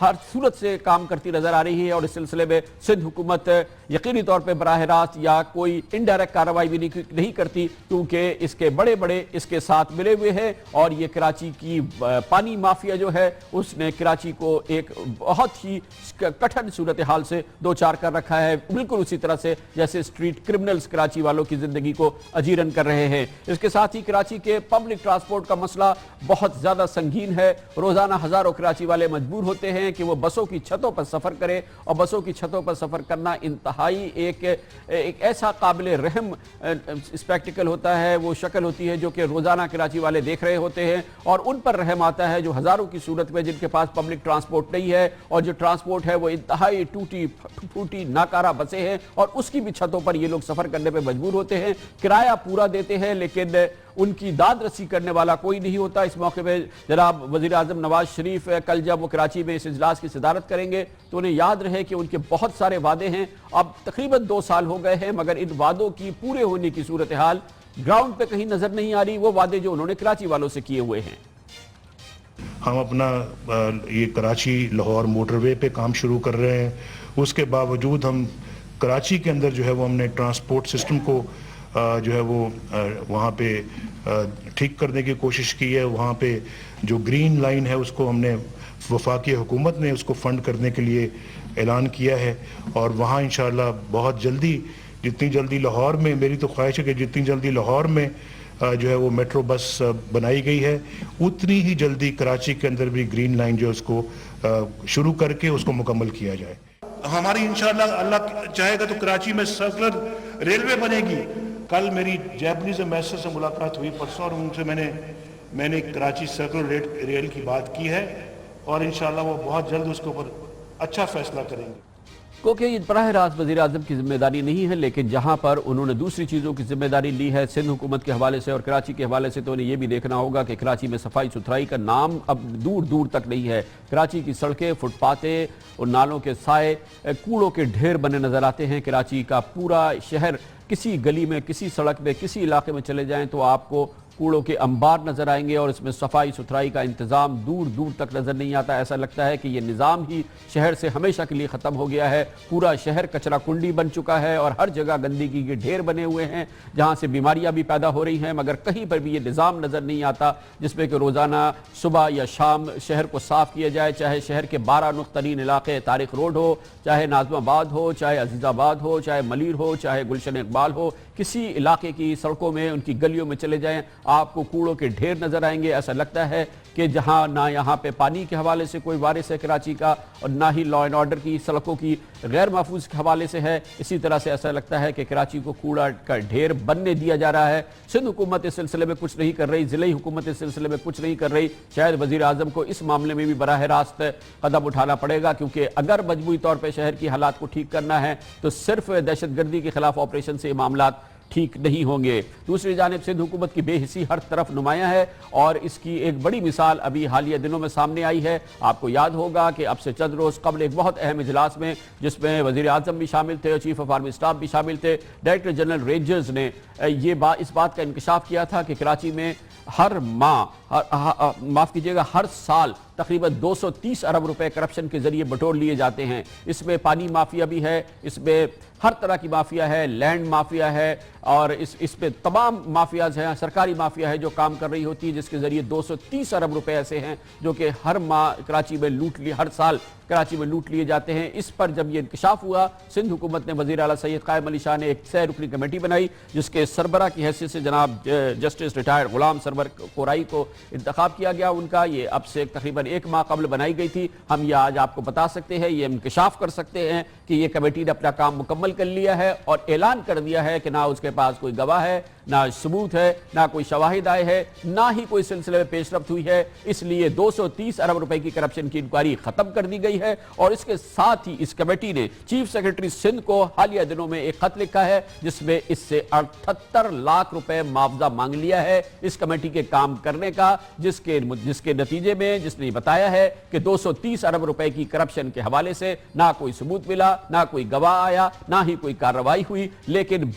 ہر صورت سے کام کرتی نظر آ رہی ہے اور اس سلسلے میں سندھ حکومت یقینی طور پہ براہ راست یا کوئی انڈائریکٹ کارروائی بھی نہیں کرتی، کیونکہ اس کے بڑے بڑے اس کے ساتھ ملے ہوئے ہیں اور یہ کراچی کی پانی مافیا جو ہے اس نے کراچی کو ایک بہت ہی کٹھن صورتحال سے دوچار کر رکھا ہے، بالکل اسی طرح سے جیسے اسٹریٹ کرمنلز کراچی والوں کی زندگی کو اجیرن کر رہے ہیں۔ اس کے ساتھ ہی کراچی کے پبلک ٹرانسپورٹ کا مسئلہ بہت زیادہ سنگین ہے، روزانہ ہزاروں کراچی والے مجبور ہوتے ہیں کہ وہ بسوں کی چھتوں پر سفر کریں، اور بسوں کی چھتوں پر سفر کرنا انتہائی ایک ایسا قابل رحم اسپیکٹیکل ہوتا ہے، وہ شکل ہوتی ہے جو کہ روزانہ کراچی والے دیکھ رہے ہوتے ہیں، اور ان پر رحم آتا ہے جو ہزاروں کی صورت میں جن کے پاس پبلک ٹرانسپورٹ نہیں ہے، اور جو ٹرانسپورٹ ہے وہ انتہائی ٹوٹی پھوٹی ناکارہ بسیں ہیں، اور اس کی بھی چھتوں پر یہ لوگ سفر کرنے پہ مجبور ہوتے ہیں، کرایہ پورا دیتے ہیں لیکن ان کی داد رسی کرنے والا کوئی نہیں ہوتا۔ اس موقع پہ جناب وزیر اعظم نواز شریف کل جب وہ کراچی میں اس اجلاس کی صدارت کریں گے تو انہیں یاد رہے کہ ان کے بہت سارے وعدے ہیں، اب تقریباً 2 سال ہو گئے ہیں مگر ان وعدوں کی پورے ہونے کی صورتحال گراؤنڈ پہ کہیں نظر نہیں آ رہی، وہ وعدے جو انہوں نے کراچی والوں سے کیے ہوئے ہیں۔ ہم اپنا یہ کراچی لاہور موٹر وے پہ کام شروع کر رہے ہیں، اس کے باوجود ہم کراچی کے اندر جو ہے وہ ہم نے ٹرانسپورٹ سسٹم کو جو ہے وہ وہاں پہ ٹھیک کرنے کی کوشش کی ہے۔ وہاں پہ جو گرین لائن ہے اس کو ہم نے وفاقی حکومت نے اس کو فنڈ کرنے کے لیے اعلان کیا ہے، اور وہاں انشاءاللہ بہت جلدی، جتنی جلدی لاہور میں، میری تو خواہش ہے کہ جتنی جلدی لاہور میں جو ہے وہ میٹرو بس بنائی گئی ہے اتنی ہی جلدی کراچی کے اندر بھی گرین لائن جو اس کو شروع کر کے اس کو مکمل کیا جائے۔ ہماری انشاءاللہ اللہ چاہے گا تو کراچی میں سرکلر ریلوے بنے گی۔ کل میری جیپنیز ایمبیسڈر سے ملاقات ہوئی پرسوں، اور ان سے میں نے کراچی سرکلر ریل کی بات کی ہے، اور انشاءاللہ وہ بہت جلد اس کے اوپر اچھا فیصلہ کریں گے۔ کیونکہ یہ براہ راست وزیر اعظم کی ذمہ داری نہیں ہے، لیکن جہاں پر انہوں نے دوسری چیزوں کی ذمہ داری لی ہے سندھ حکومت کے حوالے سے اور کراچی کے حوالے سے، تو انہیں یہ بھی دیکھنا ہوگا کہ کراچی میں صفائی ستھرائی کا نام اب دور دور تک نہیں ہے۔ کراچی کی سڑکیں، فٹ پاتھیں اور نالوں کے سائے کوڑوں کے ڈھیر بنے نظر آتے ہیں۔ کراچی کا پورا شہر، کسی گلی میں، کسی سڑک میں، کسی علاقے میں چلے جائیں تو آپ کو کوڑوں کے انبار نظر آئیں گے، اور اس میں صفائی ستھرائی کا انتظام دور دور تک نظر نہیں آتا۔ ایسا لگتا ہے کہ یہ نظام ہی شہر سے ہمیشہ کے لیے ختم ہو گیا ہے۔ پورا شہر کچرا کنڈی بن چکا ہے اور ہر جگہ گندگی کے ڈھیر بنے ہوئے ہیں جہاں سے بیماریاں بھی پیدا ہو رہی ہیں، مگر کہیں پر بھی یہ نظام نظر نہیں آتا جس میں کہ روزانہ صبح یا شام شہر کو صاف کیا جائے، چاہے شہر کے 12 نقطرین علاقے، طارق روڈ ہو، چاہے ناظم آباد ہو، چاہے عزیز آباد ہو، چاہے ملیر ہو، چاہے گلشن اقبال ہو، کسی علاقے کی سڑکوں میں، ان کی گلیوں میں چلے جائیں آپ کو کوڑوں کے ڈھیر نظر آئیں گے۔ ایسا لگتا ہے کہ جہاں نہ یہاں پہ پانی کے حوالے سے کوئی وارث ہے کراچی کا، اور نہ ہی لا اینڈ آرڈر کی سڑکوں کی غیر محفوظ کے حوالے سے ہے، اسی طرح سے ایسا لگتا ہے کہ کراچی کو کوڑا کا ڈھیر بننے دیا جا رہا ہے۔ سندھ حکومت اس سلسلے میں کچھ نہیں کر رہی، ضلعی حکومت اس سلسلے میں کچھ نہیں کر رہی۔ شاید وزیر اعظم کو اس معاملے میں بھی براہ راست قدم اٹھانا پڑے گا، کیونکہ اگر مجموعی طور پہ شہر کی حالات کو ٹھیک کرنا ہے تو صرف دہشت گردی کے خلاف آپریشن سے یہ معاملات ٹھیک نہیں ہوں گے۔ دوسری جانب سندھ حکومت کی بے حسی ہر طرف نمایاں ہے، اور اس کی ایک بڑی مثال ابھی حالیہ دنوں میں سامنے آئی ہے۔ آپ کو یاد ہوگا کہ اب سے چند روز قبل ایک بہت اہم اجلاس میں، جس میں وزیر اعظم بھی شامل تھے اور چیف آف آرمی اسٹاف بھی شامل تھے، ڈائریکٹر جنرل رینجرز نے اس بات کا انکشاف کیا تھا کہ کراچی میں ہر سال تقریباً 230 ارب روپے کرپشن کے ذریعے بٹور لیے جاتے ہیں۔ اس میں پانی مافیا بھی ہے، اس میں ہر طرح کی مافیا ہے، لینڈ مافیا ہے، اور اس پہ تمام مافیاز ہیں، سرکاری مافیا ہے جو کام کر رہی ہوتی ہے، جس کے ذریعے 230 ارب روپے ایسے ہیں جو کہ ہر سال کراچی میں لوٹ لیے جاتے ہیں۔ اس پر جب یہ انکشاف ہوا، سندھ حکومت نے وزیر اعلیٰ سید قائم علی شاہ نے ایک 6 رکنی کمیٹی بنائی، جس کے سربراہ کی حیثیت سے جناب جسٹس ریٹائرڈ غلام سرور کورائی کو انتخاب کیا گیا۔ ان کا یہ اب سے تقریباً 1 ماہ قبل بنائی گئی تھی۔ ہم یہ آج آپ کو بتا سکتے ہیں، یہ انکشاف کر سکتے ہیں کہ یہ کمیٹی نے اپنا کام مکمل کر لیا ہے اور اعلان کر دیا ہے کہ نہ اس کے پاس کوئی گواہ ہے، نہ ثبوت ہے، نہ کوئی شواہد آئے ہیں، نہ ہی کوئی سلسلے میں پیش رفت ہوئی ہے، اس لیے 230 ارب روپے کی کرپشن کی انکوائری ختم کر دی گئی ہے۔ اور اس کے ساتھ ہی اس کمیٹی نے چیف سیکرٹری سندھ کو حالیہ دنوں میں ایک خط لکھا ہے جس میں اس سے 78 لاکھ روپے معاوضہ مانگ لیا ہے اس کمیٹی کے کام کرنے کا، جس کے نتیجے میں جس نے بتایا ہے کہ 230 ارب روپے کی کرپشن کے حوالے سے نہ کوئی ثبوت ملا، نہ کوئی گواہ آیا، نہ ہی کوئی کارروائی ہوئی، لیکن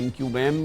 MQM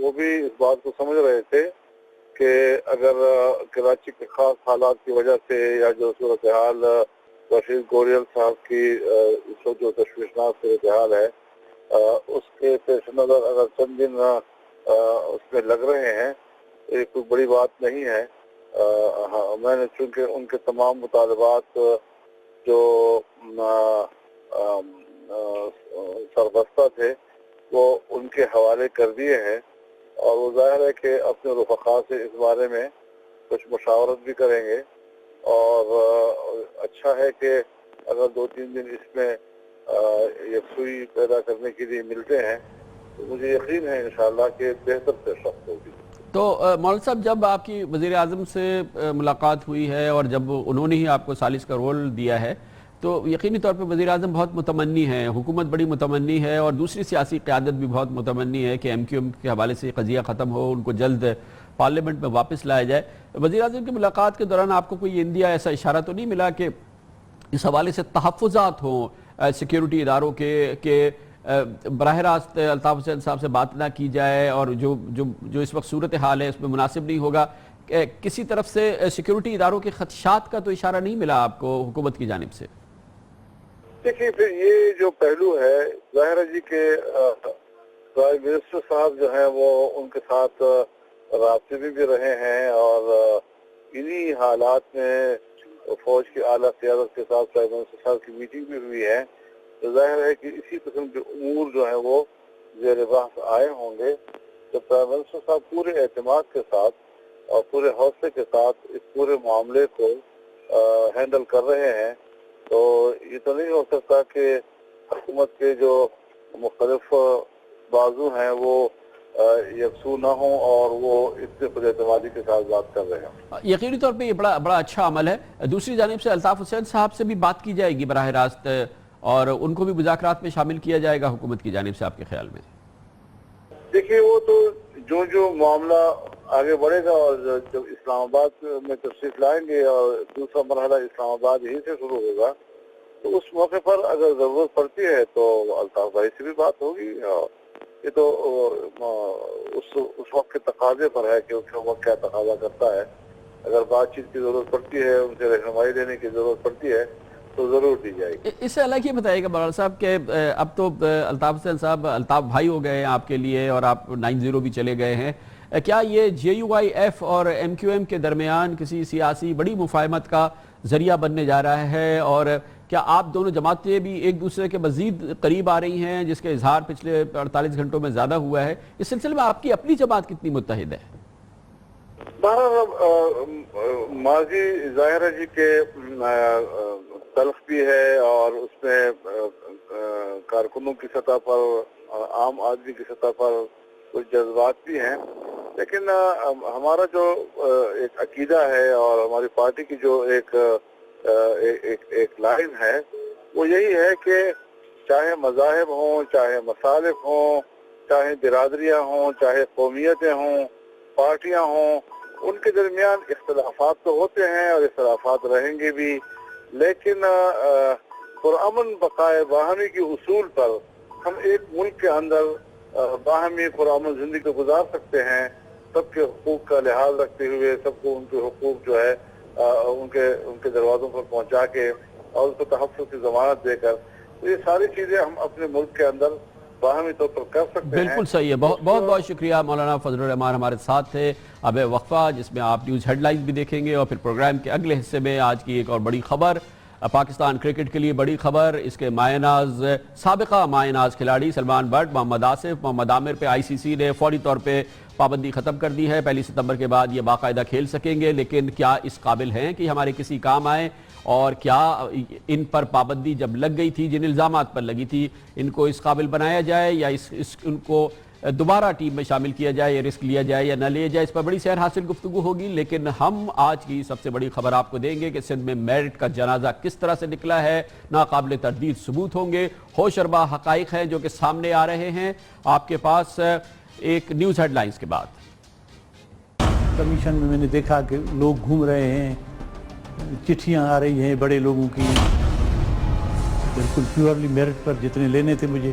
وہ بھی اس بات کو سمجھ رہے تھے کہ اگر کراچی کے خاص حالات کی وجہ سے یا جو صورتحال رشید گوریل صاحب کی اس وقت جو تشویشناک صورتحال ہے اس کے پیش نظر اگر چند دن اس میں لگ رہے ہیں، یہ کوئی بڑی بات نہیں ہے۔ میں نے چونکہ ان کے تمام مطالبات جو سربستہ تھے وہ ان کے حوالے کر دیے ہیں، اور وہ ظاہر ہے کہ اپنے رفقا سے اس بارے میں کچھ مشاورت بھی کریں گے، اور اچھا ہے کہ اگر 2-3 دن اس میں یکسوئی پیدا کرنے کے لیے ملتے ہیں تو مجھے یقین ہے انشاءاللہ کہ بہتر پیش رفت ہوگی۔ تو مولانا صاحب، جب آپ کی وزیر اعظم سے ملاقات ہوئی ہے اور جب انہوں نے ہی آپ کو ثالث کا رول دیا ہے تو یقینی طور پہ وزیر اعظم بہت متمنی ہے، حکومت بڑی متمنی ہے، اور دوسری سیاسی قیادت بھی بہت متمنی ہے کہ ایم کیو ایم کے حوالے سے قضیہ ختم ہو، ان کو جلد پارلیمنٹ میں واپس لایا جائے۔ وزیر اعظم کی ملاقات کے دوران آپ کو کوئی اندیا ایسا اشارہ تو نہیں ملا کہ اس حوالے سے تحفظات ہوں سیکیورٹی اداروں کے کہ براہ راست الطاف حسین صاحب سے بات نہ کی جائے، اور جو اس وقت صورتحال ہے اس میں مناسب نہیں ہوگا؟ کسی طرف سے سیکیورٹی اداروں کے خدشات کا تو اشارہ نہیں ملا آپ کو حکومت کی جانب سے؟ دیکھیے، پھر یہ جو پہلو ہے ظاہر ہے جی کہ پرائم منسٹر صاحب جو ہیں وہ ان کے ساتھ رابطے میں بھی رہے ہیں، اور انہی حالات میں فوج کی اعلیٰ قیادت کے ساتھ پرائم منسٹر صاحب کی میٹنگ بھی ہوئی ہے، تو ظاہر ہے کہ اسی قسم کے امور جو ہیں وہ زیر بحث آئے ہوں گے۔ تو پرائم منسٹر صاحب پورے اعتماد کے ساتھ اور پورے حوصلے کے ساتھ اس پورے معاملے کو ہینڈل کر رہے ہیں، تو یہ تو نہیں ہو سکتا کہ حکومت کے جو مختلف بازو ہیں وہ یکسو نہ ہوں اور وہ اتنے خود اعتمادی کے ساتھ بات کر رہے ہیں۔ یقینی طور پہ یہ بڑا اچھا عمل ہے۔ دوسری جانب سے الطاف حسین صاحب سے بھی بات کی جائے گی براہ راست، اور ان کو بھی مذاکرات میں شامل کیا جائے گا حکومت کی جانب سے آپ کے خیال میں؟ دیکھیے، وہ تو جو معاملہ آگے بڑھے گا اور جب اسلام آباد میں تشریف لائیں گے اور دوسرا مرحلہ اسلام آباد یہیں سے شروع ہوگا، تو اس موقع پر اگر ضرورت پڑتی ہے تو الطاف بھائی سے بھی بات ہوگی، اور یہ تو اس وقت کے تقاضے پر ہے کہ اس وقت کیا تقاضا کرتا ہے۔ اگر بات چیت کی ضرورت پڑتی ہے، ان سے رہنمائی دینے کی ضرورت پڑتی ہے تو ضرور دی جائے گی۔ اس سے الگ یہ بتائیے گا مولانا صاحب کہ اب تو الطاف حسین صاحب الطاف بھائی ہو گئے ہیں آپ کے لیے، اور آپ 9-0 بھی چلے گئے ہیں، کیا یہ JUIF اور MQM کے درمیان کسی سیاسی بڑی مفاہمت کا ذریعہ بننے جا رہا ہے؟ اور کیا آپ دونوں جماعتیں بھی ایک دوسرے کے مزید قریب آ رہی ہیں، جس کے اظہار پچھلے 48 گھنٹوں میں زیادہ ہوا ہے؟ اس سلسلے میں آپ کی اپنی جماعت کتنی متحد ہے؟ ماضی ظاہر ہے جی کہ تلخ بھی ہے، اور اس میں کارکنوں کی سطح پر اور عام آدمی کی سطح پر کچھ جذبات بھی ہیں، لیکن ہمارا جو ایک عقیدہ ہے اور ہماری پارٹی کی جو ایک لائن ہے وہ یہی ہے کہ چاہے مذاہب ہوں، چاہے مصالح ہوں، چاہے برادریاں ہوں، چاہے قومیتیں ہوں، پارٹیاں ہوں، ان کے درمیان اختلافات تو ہوتے ہیں اور اختلافات رہیں گے بھی، لیکن پرامن بقائے باہمی کے اصول پر ہم ایک ملک کے اندر باہمی پرامن زندگی گزار سکتے ہیں، سب کے حقوق کا لحاظ رکھتے ہوئے، سب کو ان کے حقوق جو ہے ان کے دروازوں پر پہنچا کے اور ان کو تحفظ کی ضمانت دے کر، تو یہ ساری چیزیں ہم اپنے ملک کے اندر باہمی طور پر کر سکتے ہیں۔ بالکل صحیح ہے، بہت شکریہ مولانا فضل الرحمان ہمارے ساتھ تھے۔ اب وقفہ جس میں آپ نیوز ہیڈ لائنز بھی دیکھیں گے، اور پھر پروگرام کے اگلے حصے میں آج کی ایک اور بڑی خبر، پاکستان کرکٹ کے لیے بڑی خبر، اس کے مایہ ناز سابقہ مایہ ناز کھلاڑی سلمان بٹ، محمد آصف، محمد عامر پہ ICC نے فوری طور پہ پابندی ختم کر دی ہے۔ 1 ستمبر کے بعد یہ باقاعدہ کھیل سکیں گے، لیکن کیا اس قابل ہیں کہ ہمارے کسی کام آئیں؟ اور کیا ان پر پابندی جب لگ گئی تھی، جن الزامات پر لگی تھی، ان کو اس قابل بنایا جائے یا ان کو دوبارہ ٹیم میں شامل کیا جائے، یا رسک لیا جائے یا نہ لیا جائے؟ اس پر بڑی سیر حاصل گفتگو ہوگی، لیکن ہم آج کی سب سے بڑی خبر آپ کو دیں گے کہ سندھ میں میرٹ کا جنازہ کس طرح سے نکلا ہے، ناقابل تردید ثبوت ہوں گے، ہوش اربا حقائق ہیں جو کہ سامنے آ رہے ہیں آپ کے پاس ایک نیوز ہیڈ لائنز کے بعد۔ کمیشن میں نے دیکھا کہ لوگ گھوم رہے ہیں، چٹھیاں آ رہی ہیں بڑے لوگوں کی، بالکل پیورلی میرٹ پر جتنے لینے تھے مجھے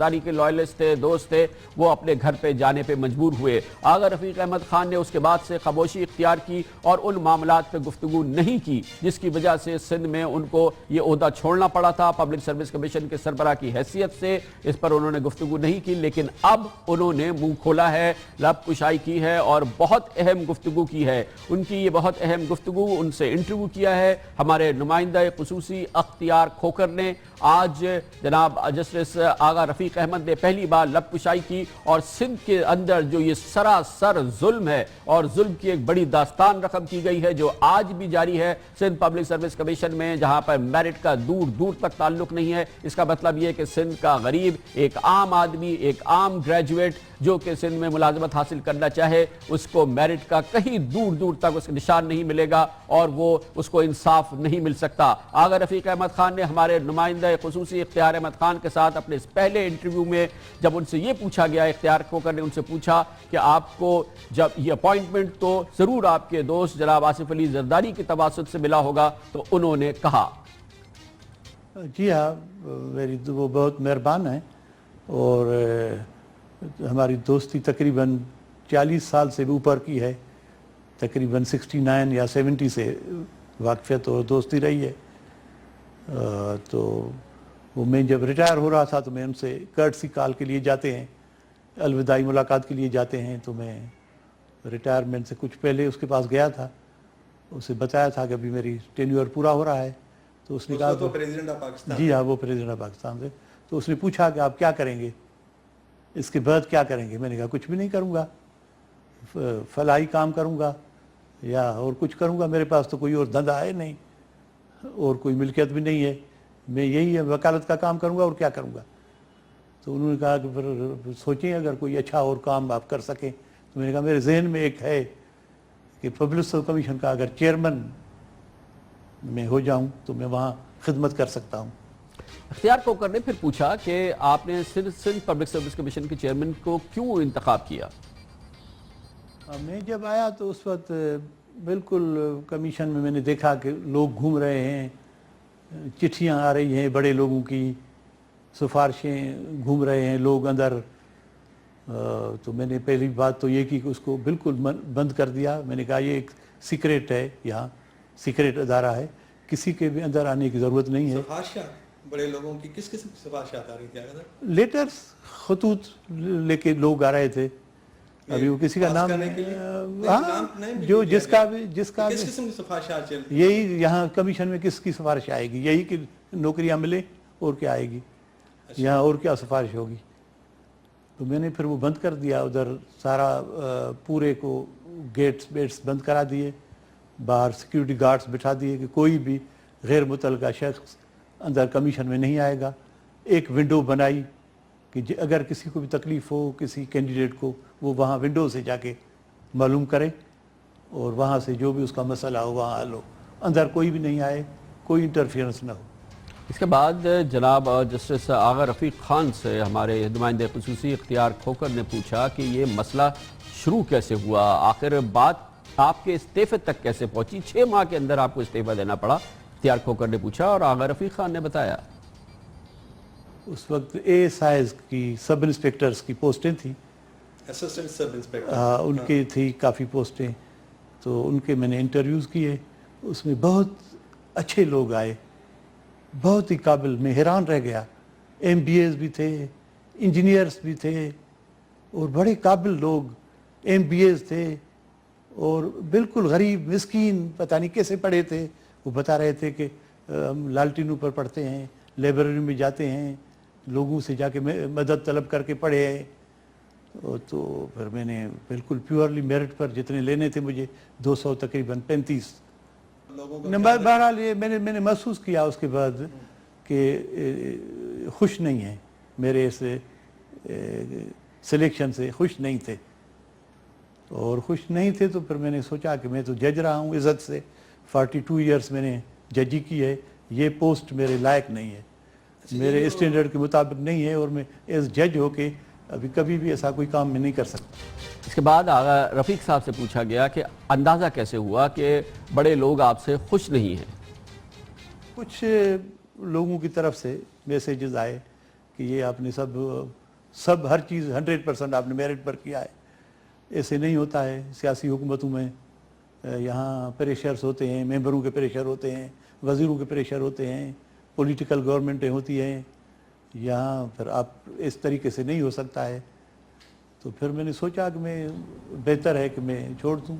زرداری کے لائلسٹ تھے، دوست تھے، وہ اپنے گھر پہ جانے پہ مجبور ہوئے۔ آغا رفیق احمد خان نے اس کے بعد سے خاموشی اختیار کی اور ان معاملات پہ گفتگو نہیں کی جس کی وجہ سے سندھ میں ان کو یہ عہدہ چھوڑنا پڑا تھا پبلک سروس کمیشن کے سربراہ کی حیثیت سے۔ اس پر انہوں نے گفتگو نہیں کی، لیکن اب انہوں نے منہ کھولا ہے، لب کشائی کی ہے اور بہت اہم گفتگو کی ہے۔ ان کی یہ بہت اہم گفتگو، ان سے انٹرویو کیا ہے ہمارے نمائندہ خصوصی اختیار کھوکر نے۔ آج جناب جسٹس آغا رفیق احمد نے پہلی بار لب کشائی کی اور سندھ کے اندر جو یہ سراسر ظلم ہے اور ظلم کی ایک بڑی داستان رقم کی گئی ہے جو آج بھی جاری ہے سندھ پبلک سروس کمیشن میں، جہاں پر میرٹ کا دور دور تک تعلق نہیں ہے۔ اس کا مطلب یہ کہ سندھ کا غریب، ایک عام آدمی، ایک عام گریجویٹ جو کہ سندھ میں ملازمت حاصل کرنا چاہے، اس کو میرٹ کا کہیں دور دور تک اس کا نشان نہیں ملے گا اور وہ اس کو انصاف نہیں مل سکتا۔ آغا رفیق احمد خان نے ہمارے نمائندہ خصوصی اختیار احمد خان کے ساتھ اپنے اس پہلے انٹرویو میں جب ان سے یہ پوچھا گیا، اختیار کھوکر نے ان سے پوچھا کہ آپ کو جب یہ اپوائنٹمنٹ تو ضرور آپ کے دوست جناب آصف علی زرداری کی تواسط سے ملا ہوگا، تو انہوں نے کہا جی ہاں، وہ بہت مہربان ہیں اور ہماری دوستی تقریباً 40 سال سے بھی اوپر کی ہے، تقریباً 69 یا 70 سے واقفیت اور دوستی رہی ہے۔ تو وہ میں جب ریٹائر ہو رہا تھا تو میں ان سے کرٹسی کال کے لیے جاتے ہیں، الوداعی ملاقات کے لیے جاتے ہیں، تو میں ریٹائرمنٹ سے کچھ پہلے اس کے پاس گیا تھا، اسے بتایا تھا کہ ابھی میری ٹینیور پورا ہو رہا ہے، تو اس نے کہا تو پریزیڈنٹ آف پاکستان، جی ہاں وہ پریزیڈنٹ آف پاکستان سے، تو اس نے پوچھا کہ آپ کیا کریں گے، اس کے بعد کیا کریں گے؟ میں نے کہا کچھ بھی نہیں کروں گا، فلاحی کام کروں گا یا اور کچھ کروں گا، میرے پاس تو کوئی اور دھندا ہے نہیں اور کوئی ملکیت بھی نہیں ہے، میں یہی ہے وکالت کا کام کروں گا اور کیا کروں گا۔ تو انہوں نے کہا کہ پھر سوچیں اگر کوئی اچھا اور کام آپ کر سکیں، تو میں نے کہا میرے ذہن میں ایک ہے کہ پبلک سروس کمیشن کا اگر چیئرمین میں ہو جاؤں تو میں وہاں خدمت کر سکتا ہوں۔ اختیار کھوکر نے پھر پوچھا کہ آپ نے سندھ پبلک سروس کمیشن کے چیئرمین کو کیوں انتخاب کیا؟ میں جب آیا تو اس وقت بالکل کمیشن میں نے دیکھا کہ لوگ گھوم رہے ہیں، چٹھیاں آ رہی ہیں بڑے لوگوں کی، سفارشیں گھوم رہے ہیں لوگ اندر، تو میں نے پہلی بات تو یہ کی کہ اس کو بالکل بند کر دیا۔ میں نے کہا یہ ایک سیکریٹ ہے، یہاں سیکریٹ ادارہ ہے، کسی کے بھی اندر آنے کی ضرورت نہیں ہے۔ سفارشات بڑے لوگوں کی کس قسم کی سفارشات آ رہی تھی؟ لیٹرز، خطوط لے کے لوگ آ رہے تھے، ابھی وہ کسی کا نام جو جس کا بھی کس قسم کی سفارشات چلتی، یہی یہاں کمیشن میں کس کی سفارش آئے گی؟ یہی کہ نوکریاں ملے، اور کیا آئے گی یہاں، اور کیا سفارش ہوگی؟ تو میں نے پھر وہ بند کر دیا، ادھر سارا پورے کو گیٹس بند کرا دیے، باہر سیکیورٹی گارڈز بٹھا دیے کہ کوئی بھی غیر متعلقہ شخص اندر کمیشن میں نہیں آئے گا۔ ایک ونڈو بنائی کہ اگر کسی کو بھی تکلیف ہو کسی کینڈیڈیٹ کو، وہ وہاں ونڈو سے جا کے معلوم کرے اور وہاں سے جو بھی اس کا مسئلہ ہو وہاں حل ہو، اندر کوئی بھی نہیں آئے، کوئی انٹرفیئرنس نہ ہو۔ اس کے بعد جناب جسٹس آغا رفیق خان سے ہمارے نمائندے خصوصی اختیار کھوکر نے پوچھا کہ یہ مسئلہ شروع کیسے ہوا، آخر بات آپ کے استعفے تک کیسے پہنچی؟ 6 ماہ کے اندر آپ کو استعفیٰ دینا پڑا، اختیار کھوکر نے پوچھا اور آغا رفیق خان نے بتایا اس وقت ASIs کی سب انسپیکٹرز کی پوسٹیں تھیں، اسسٹنٹ سب انسپیکٹر، ان کی تھی کافی پوسٹیں، تو ان کے میں نے انٹرویوز کیے، اس میں بہت اچھے لوگ آئے، بہت ہی قابل، میں حیران رہ گیا، MBAs بھی تھے، انجینئرز بھی تھے اور بڑے قابل لوگ، MBAs تھے اور بالکل غریب مسکین پتہ نہیں کیسے پڑھے تھے، وہ بتا رہے تھے کہ ہم لالٹینوں پر پڑھتے ہیں، لائبریری میں جاتے ہیں، لوگوں سے جا کے مدد طلب کر کے پڑھے ہیں۔ تو پھر میں نے بالکل پیورلی میرٹ پر جتنے لینے تھے مجھے 200 تقریباً 35 بہرحال یہ میں نے محسوس کیا اس کے بعد کہ خوش نہیں ہیں، میرے اس سلیکشن سے خوش نہیں تھے، اور خوش نہیں تھے تو پھر میں نے سوچا کہ میں تو جج رہا ہوں عزت سے، 42 ایئرس میں نے ججی کی ہے، یہ پوسٹ میرے لائق نہیں ہے، میرے اسٹینڈرڈ کے مطابق نہیں ہے، اور میں ایز جج ہو کے ابھی کبھی بھی ایسا کوئی کام میں نہیں کر سکتا۔ اس کے بعد آغا رفیق صاحب سے پوچھا گیا کہ اندازہ کیسے ہوا کہ بڑے لوگ آپ سے خوش نہیں ہیں؟ کچھ لوگوں کی طرف سے میسیجز آئے کہ یہ آپ نے سب ہر چیز 100% آپ نے میرٹ پر کیا ہے. ایسے نہیں ہوتا ہے سیاسی حکومتوں میں. یہاں پریشرز ہوتے ہیں, ممبروں کے پریشر ہوتے ہیں, وزیروں کے پریشر ہوتے ہیں, پولیٹیکل گورنمنٹیں ہوتی ہیں. یہاں پھر آپ اس طریقے سے نہیں ہو سکتا ہے. تو پھر میں نے سوچا کہ میں بہتر ہے کہ میں چھوڑ دوں.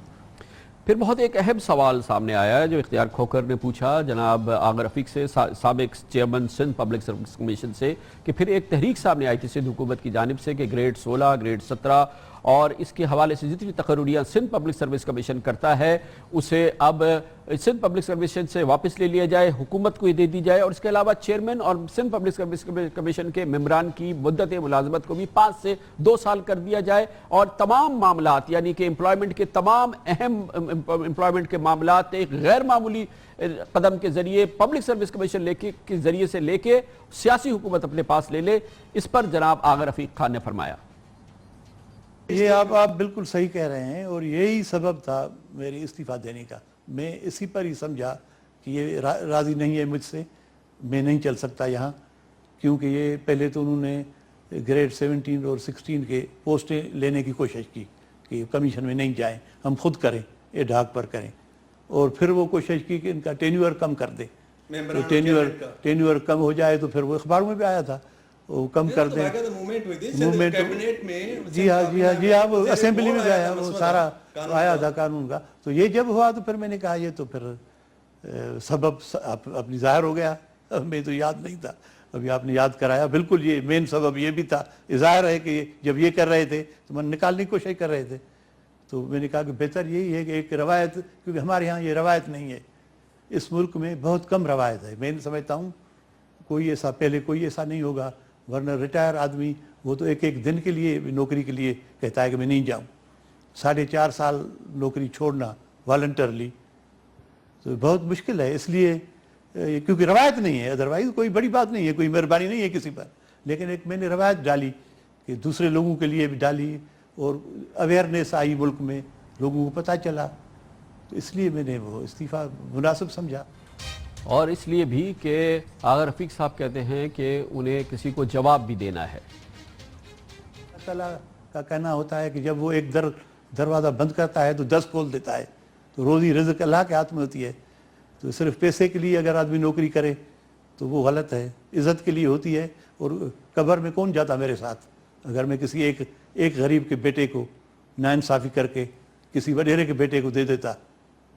پھر بہت ایک اہم سوال سامنے آیا ہے جو اختیار کھوکھر نے پوچھا جناب آغا رفیق سے, سابق chairman Sindh public service commission سے, کہ پھر ایک تحریک سامنے آئی تھی سندھ حکومت کی جانب سے کہ گریڈ 16, گریڈ 17 اور اس کے حوالے سے جتنی تقرریاں سندھ پبلک سروس کمیشن کرتا ہے اسے اب سندھ پبلک سروس سے واپس لے لیا جائے, حکومت کو دے دی جائے, اور اس کے علاوہ چیئرمین اور سندھ پبلک سروس کمیشن کے ممبران کی مدت ملازمت کو بھی 5 سے 2 سال کر دیا جائے, اور تمام معاملات یعنی کہ امپلائمنٹ کے تمام اہم امپلائمنٹ کے معاملات ایک غیر معمولی قدم کے ذریعے پبلک سروس کمیشن کے ذریعے سے لے کے سیاسی حکومت اپنے پاس لے لے. اس پر جناب آغا رفیق خان نے فرمایا یہ آپ بالکل صحیح کہہ رہے ہیں, اور یہی سبب تھا میری استعفیٰ دینے کا. میں اسی پر ہی سمجھا کہ یہ راضی نہیں ہے مجھ سے, میں نہیں چل سکتا یہاں, کیونکہ یہ پہلے تو انہوں نے گریڈ 17 اور 16 کے پوسٹیں لینے کی کوشش کی کہ کمیشن میں نہیں جائیں, ہم خود کریں, ایڈ ہاک پر کریں, اور پھر وہ کوشش کی کہ ان کا ٹینیور کم کر دیں. ٹینیور کم ہو جائے تو پھر وہ اخباروں میں بھی آیا تھا, وہ کم کر دیں. موومنٹ جی ہاں وہ اسمبلی میں بھی آیا, وہ سارا آیا تھا قانون کا. تو یہ جب ہوا تو پھر میں نے کہا یہ تو پھر سبب اپنی ظاہر ہو گیا, میں تو یاد نہیں تھا, ابھی آپ نے یاد کرایا. بالکل یہ مین سبب یہ بھی تھا, ظاہر ہے کہ جب یہ کر رہے تھے تو میں نکالنے کی کوشش کر رہے تھے. تو میں نے کہا کہ بہتر یہی ہے کہ ایک روایت, کیونکہ ہمارے ہاں یہ روایت نہیں ہے, اس ملک میں بہت کم روایت ہے. میں سمجھتا ہوں کوئی ایسا پہلے کوئی ایسا نہیں ہوگا, ورنہ ریٹائر آدمی وہ تو ایک دن کے لیے نوکری کے لیے کہتا ہے کہ میں نہیں جاؤں. 4.5 سال نوکری چھوڑنا والنٹرلی تو بہت مشکل ہے, اس لیے کیونکہ روایت نہیں ہے. ادروائز کوئی بڑی بات نہیں ہے, کوئی مہربانی نہیں ہے کسی پر, لیکن ایک میں نے روایت ڈالی کہ دوسرے لوگوں کے لیے بھی ڈالی, اور اویئرنیس آئی ملک میں, لوگوں کو پتہ چلا, تو اس لیے میں نے وہ استعفیٰ مناسب سمجھا. اور اس لیے بھی کہ آغا رفیق صاحب کہتے ہیں کہ انہیں کسی کو جواب بھی دینا ہے. اللہ تعالیٰ کا کہنا ہوتا ہے کہ جب وہ ایک دروازہ بند کرتا ہے تو 10 کھول دیتا ہے. تو روزی رزق اللہ کے ہاتھ میں ہوتی ہے. تو صرف پیسے کے لیے اگر آدمی نوکری کرے تو وہ غلط ہے. عزت کے لیے ہوتی ہے. اور قبر میں کون جاتا میرے ساتھ اگر میں کسی ایک غریب کے بیٹے کو ناانصافی کر کے کسی وڈیرے کے بیٹے کو دے دیتا,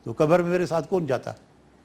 تو قبر میں میرے ساتھ کون جاتا.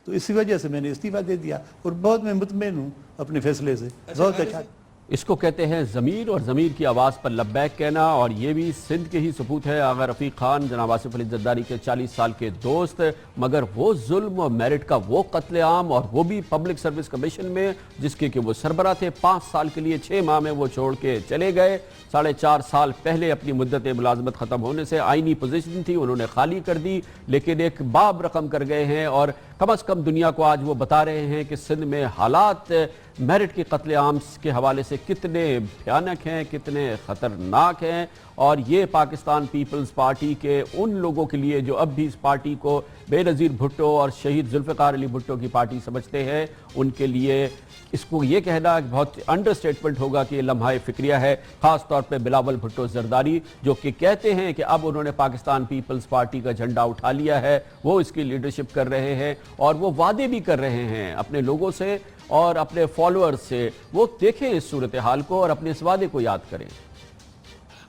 تو اسی وجہ سے میں نے استعفیٰ دے دیا, اور بہت میں مطمئن ہوں اپنے فیصلے سے. بہت اچھا. اس کو کہتے ہیں ضمیر, اور ضمیر کی آواز پر لبیک کہنا. اور یہ بھی سندھ کے ہی ثبوت ہے. آغا رفیق خان جناب آصف علی زرداری کے 40 سال کے دوست, مگر وہ ظلم اور میرٹ کا وہ قتل عام, اور وہ بھی پبلک سروس کمیشن میں جس کے کہ وہ سربراہ تھے. 5 سال کے لیے 6 ماہ میں وہ چھوڑ کے چلے گئے. 4.5 سال پہلے اپنی مدت ملازمت ختم ہونے سے آئینی پوزیشن تھی, انہوں نے خالی کر دی, لیکن ایک باب رقم کر گئے ہیں. اور کم از کم دنیا کو آج وہ بتا رہے ہیں کہ سندھ میں حالات میرٹ کے قتل عام کے حوالے سے کتنے بھیانک ہیں, کتنے خطرناک ہیں. اور یہ پاکستان پیپلز پارٹی کے ان لوگوں کے لیے جو اب بھی اس پارٹی کو بے نظیر بھٹو اور شہید ذوالفقار علی بھٹو کی پارٹی سمجھتے ہیں, ان کے لیے اس کو یہ کہنا بہت انڈر اسٹیٹمنٹ ہوگا کہ یہ لمحہ فکریہ ہے. خاص طور پہ بلاول بھٹو زرداری جو کہ کہتے ہیں کہ اب انہوں نے پاکستان پیپلز پارٹی کا جھنڈا اٹھا لیا ہے, وہ اس کی لیڈرشپ کر رہے ہیں, اور وہ وعدے بھی کر رہے ہیں اپنے لوگوں سے اور اپنے فالوورز سے. وہ دیکھیں اس صورتحال کو اور اپنے اس وعدے کو یاد کریں.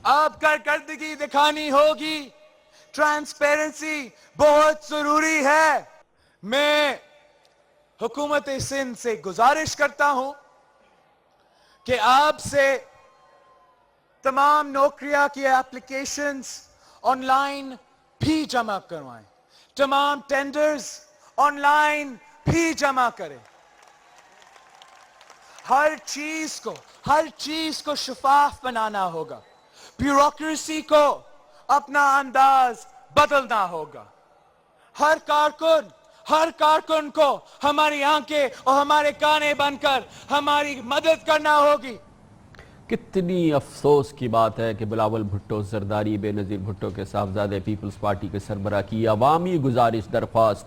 آپ کارکردگی دکھانی ہوگی, ٹرانسپیرنسی بہت ضروری ہے. میں حکومت سندھ سے گزارش کرتا ہوں کہ آپ سے تمام نوکریاں کی اپلیکیشنز آن لائن بھی جمع کروائیں, تمام ٹینڈرز آن لائن بھی جمع کریں. ہر چیز کو شفاف بنانا ہوگا. بیوروکریسی کو اپنا انداز بدلنا ہوگا. ہر کارکن کو ہماری آنکھیں اور ہمارے کانے بن کر ہماری مدد کرنا ہوگی. کتنی افسوس کی بات ہے کہ بلاول بھٹو زرداری بے نظیر بھٹو کے صاحبزادے پیپلز پارٹی کے سربراہ کی عوامی گزارش درخواست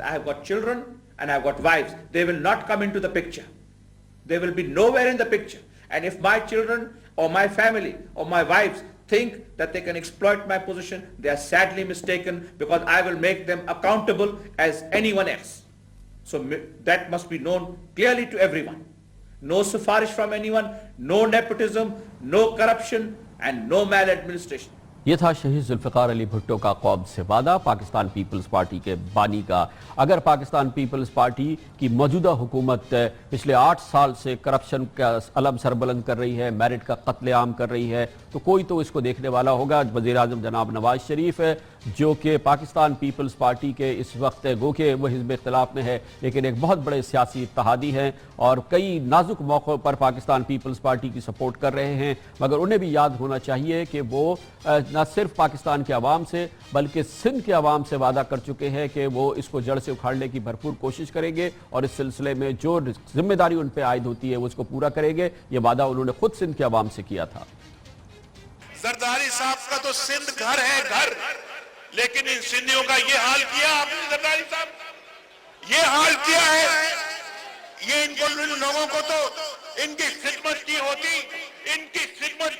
I have got children and I have got wives. They will not come into the picture. They will be nowhere in the picture. And if my children or my family or my wives think that they can exploit my position, they are sadly mistaken, because I will make them accountable as anyone else. So that must be known clearly to everyone. No sufarish from anyone, no nepotism, no corruption and no maladministration. یہ تھا شہید ذوالفقار علی بھٹو کا قوم سے وعدہ Pakistan Peoples party کے بانی کا۔ اگر پاکستان پیپلز پارٹی کی موجودہ حکومت پچھلے 8 سال سے کرپشن کا علم سربلند کر رہی ہے، میرٹ کا قتل عام کر رہی ہے، تو کوئی تو اس کو دیکھنے والا ہوگا۔ وزیر اعظم جناب نواز شریف جو کہ پاکستان پیپلز پارٹی کے اس وقت گو کہ وہ حزب اختلاف میں ہے لیکن ایک بہت بڑے سیاسی اتحادی ہیں اور کئی نازک موقعوں پر پاکستان پیپلز پارٹی کی سپورٹ کر رہے ہیں، مگر انہیں بھی یاد ہونا چاہیے کہ وہ نہ صرف پاکستان کے عوام سے بلکہ سندھ کے عوام سے وعدہ کر چکے ہیں کہ وہ اس کو جڑ سے اکھاڑنے کی بھرپور کوشش کریں گے اور اس سلسلے میں جو ذمہ داری ان پہ عائد ہوتی ہے وہ اس کو پورا کریں گے۔ یہ وعدہ انہوں نے خود سندھ کے عوام سے کیا تھا۔ زرداری صاحب کا تو سندھ گھر ہے گھر، لیکن ان سندھیوں کا یہ حال کیا آپ نے، زرداری صاحب یہ حال کیا ہے، یہ ان لوگوں کو تو ان کی خدمت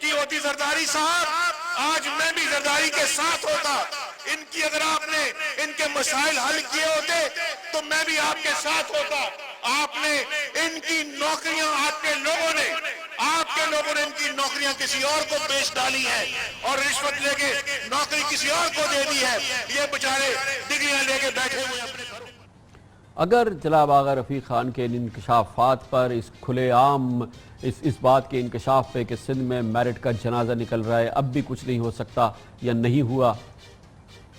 کی ہوتی زرداری صاحب، آج میں بھی زرداری کے ساتھ ہوتا، ان کی اگر آپ نے ان کے مسائل حل کیے ہوتے تو میں بھی آپ کے ساتھ ہوتا۔ آپ نے ان کی نوکریاں آپ کے لوگوں نے ان کی نوکریاں کسی اور کو بیچ ڈالی ہیں اور رشوت لے کے نوکری کسی اور کو دے دی ہے، یہ بیچارے ڈگریاں لے کے بیٹھے ہوئے اپنے گھروں۔ اگر جناب آغا رفیق خان کے ان انکشافات پر اس کھلے عام اس بات کے انکشاف پہ کہ سندھ میں میرٹ کا جنازہ نکل رہا ہے اب بھی کچھ نہیں ہو سکتا یا نہیں ہوا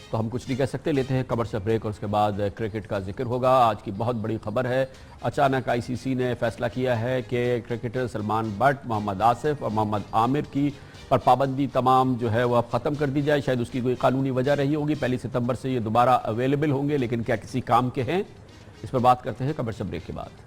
تو ہم کچھ نہیں کہہ سکتے۔ لیتے ہیں خبر سے بریک اور اس کے بعد کرکٹ کا ذکر ہوگا۔ آج کی بہت بڑی خبر ہے، اچانک آئی سی سی نے فیصلہ کیا ہے کہ کرکٹر سلمان بٹ، محمد آصف اور محمد عامر کی پر پابندی تمام جو ہے وہ اب ختم کر دی جائے۔ شاید اس کی کوئی قانونی وجہ رہی ہوگی، 1 ستمبر سے یہ دوبارہ اویلیبل ہوں گے، لیکن کیا کسی کام کے ہیں؟ اس پر بات کرتے ہیں خبر سے بریک کے بعد۔